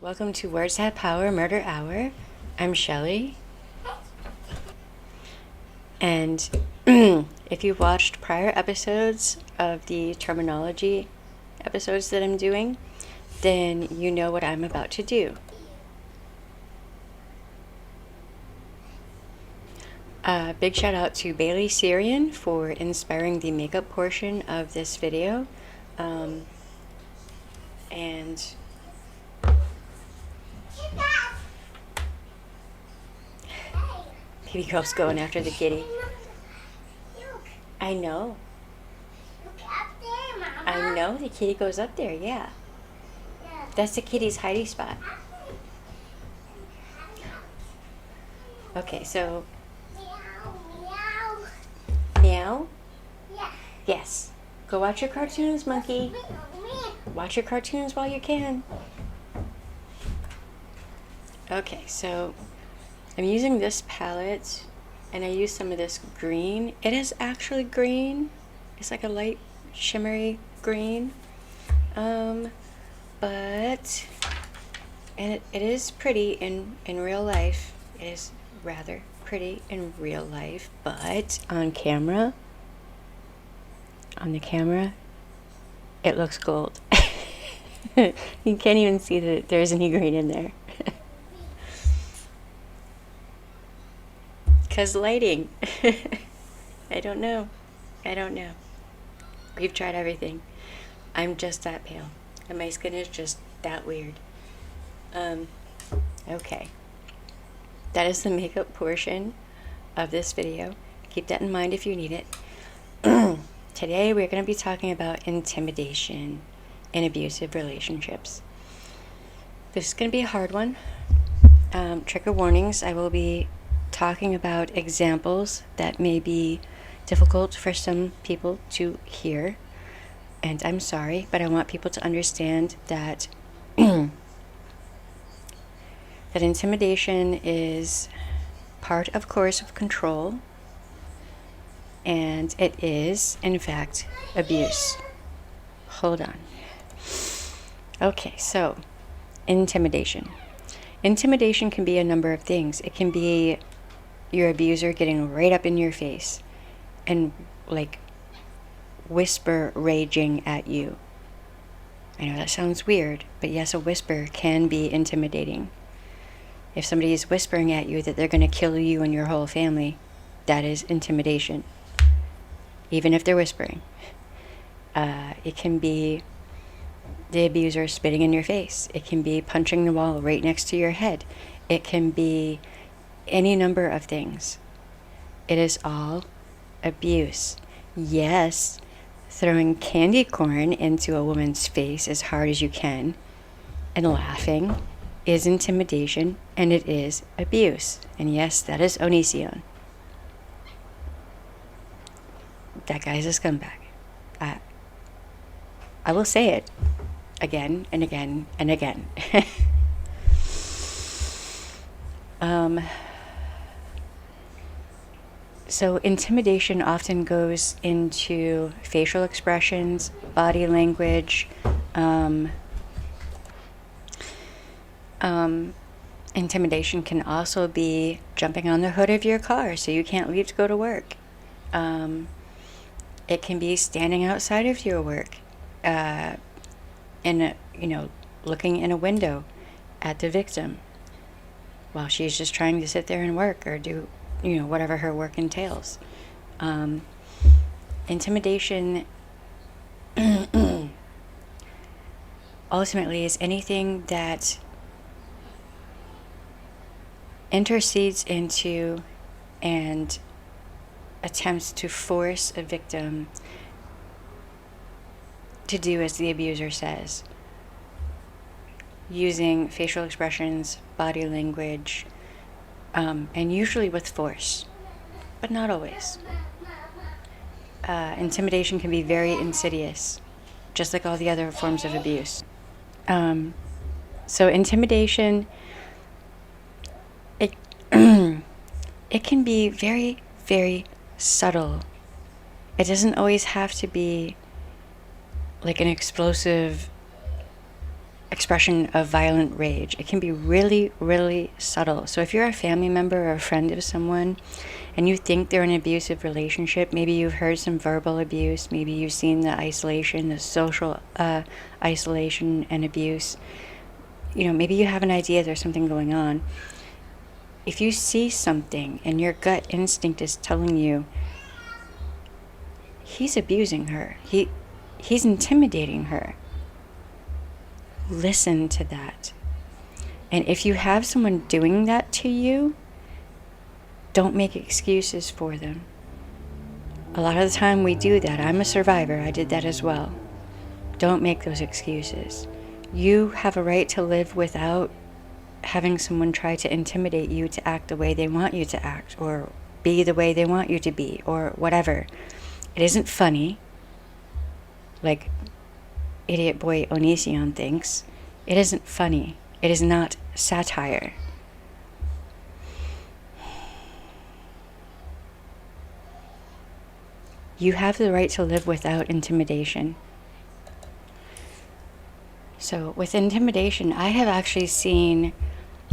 Welcome to Words Have Power Murder Hour. I'm Shelly. And if you've watched prior episodes of the terminology episodes that I'm doing, then you know what I'm about to do. Big shout out to Bailey Syrian for inspiring the makeup portion of this video. And baby girl's going after the kitty. I know. I know the kitty goes up there, yeah. That's the kitty's hiding spot. Okay, so. Meow? Yeah. Yes. Go watch your cartoons, monkey. Watch your cartoons while you can. Okay, so I'm using this palette and I use some of this green. It is actually green. It's like a light shimmery green. But it is pretty in real life. It is rather pretty in real life, but on the camera, it looks gold. You can't even see that there's any green in there. Because lighting. I don't know. We've tried everything. I'm just that pale. And my skin is just that weird. Okay. That is the makeup portion of this video. Keep that in mind if you need it. Today we're going to be talking about intimidation in abusive relationships. This is going to be a hard one. Trigger warnings. I will be talking about examples that may be difficult for some people to hear. And I'm sorry, but I want people to understand that that intimidation is part of coercive control, and it is, in fact, abuse. Hold on. Okay, so intimidation. Intimidation can be a number of things. It can be your abuser getting right up in your face and like whisper raging at you. I know that sounds weird, but yes, a whisper can be intimidating. If somebody is whispering at you that they're going to kill you and your whole family, that is intimidation. Even if they're whispering. It can be the abuser spitting in your face. It can be punching the wall right next to your head. It can be any number of things. It is all abuse. Yes, throwing candy corn into a woman's face as hard as you can and laughing is intimidation, and it is abuse. And yes, that is Onision. That guy's a scumbag. I will say it again and again and again. So intimidation often goes into facial expressions, body language. Intimidation can also be jumping on the hood of your car so you can't leave to go to work. It can be standing outside of your work, looking in a window at the victim while she's just trying to sit there and work or do, whatever her work entails. Intimidation ultimately is anything that intercedes into and attempts to force a victim to do as the abuser says, using facial expressions, body language, and usually with force, but not always. Intimidation can be very insidious, just like all the other forms of abuse. So intimidation, it can be very, very subtle. It doesn't always have to be like an explosive expression of violent rage. It can be really, really subtle. So if you're a family member or a friend of someone and you think they're in an abusive relationship, maybe you've heard some verbal abuse, maybe you've seen the isolation, the social isolation and abuse, maybe you have an idea there's something going on. If you see something and your gut instinct is telling you he's abusing her, he's intimidating her, listen to that. And if you have someone doing that to you, don't make excuses for them. A lot of the time we do that. I'm a survivor. I did that as well. Don't make those excuses. You have a right to live without having someone try to intimidate you to act the way they want you to act, or be the way they want you to be, or whatever. It isn't funny, like idiot boy Onision thinks. It isn't funny. It is not satire. You have the right to live without intimidation. So with intimidation, I have actually seen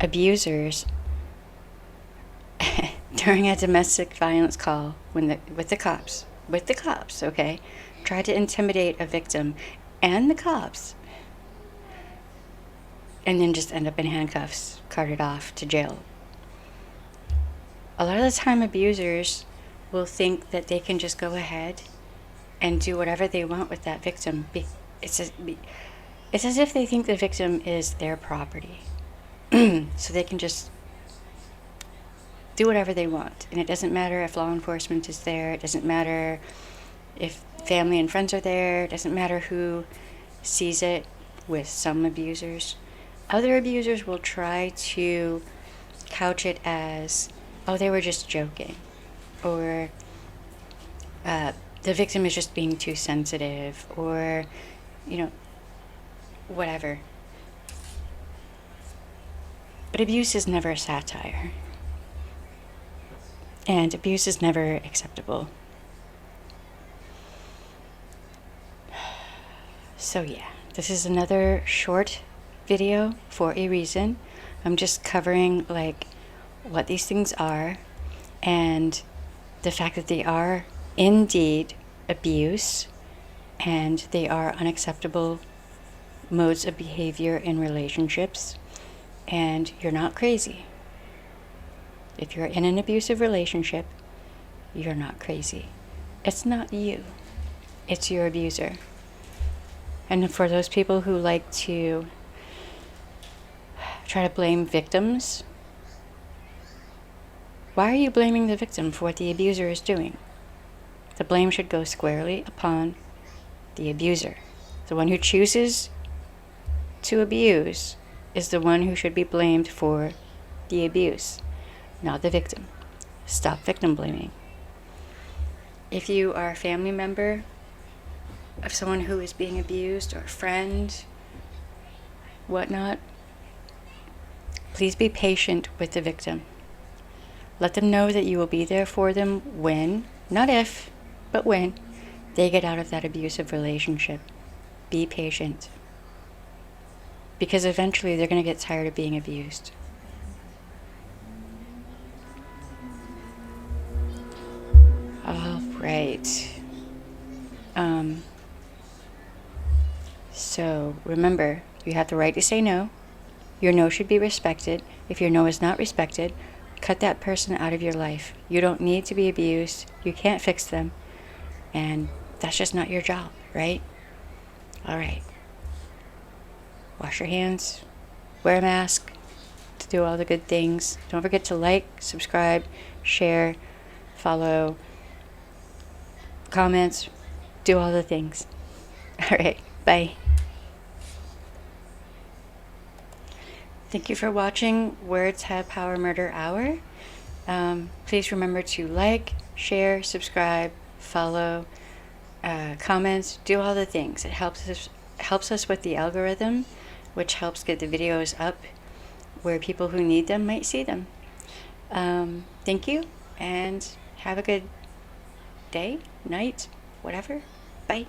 abusers during a domestic violence call with the cops, okay, try to intimidate a victim and the cops, and then just end up in handcuffs, carted off to jail. A lot of the time abusers will think that they can just go ahead and do whatever they want with that victim. It's as if they think the victim is their property. So they can just do whatever they want. And it doesn't matter if law enforcement is there. It doesn't matter if family and friends are there. It doesn't matter who sees it with some abusers. Other abusers will try to couch it as, oh, they were just joking. Or the victim is just being too sensitive, or, whatever. But abuse is never satire. And abuse is never acceptable. So yeah, this is another short video for a reason. I'm just covering what these things are, and the fact that they are indeed abuse, and they are unacceptable modes of behavior in relationships, and you're not crazy. If you're in an abusive relationship, you're not crazy. It's not you. It's your abuser. And for those people who like to try to blame victims, why are you blaming the victim for what the abuser is doing? The blame should go squarely upon the abuser. The one who chooses to abuse is the one who should be blamed for the abuse, not the victim. Stop victim blaming. If you are a family member of someone who is being abused, or a friend, whatnot, please be patient with the victim. Let them know that you will be there for them when, not if, but when they get out of that abusive relationship. Be patient. Because eventually they're going to get tired of being abused. All right. So remember, you have the right to say no. Your no should be respected. If your no is not respected, cut that person out of your life. You don't need to be abused. You can't fix them. And that's just not your job, right? All right. Wash your hands. Wear a mask. To do all the good things. Don't forget to like, subscribe, share, follow, comments. Do all the things. All right. Bye. Thank you for watching Words Have Power Murder Hour. Please remember to like, share, subscribe, follow, comments, do all the things. It helps us with the algorithm, which helps get the videos up where people who need them might see them. Thank you, and have a good day, night, whatever. Bye.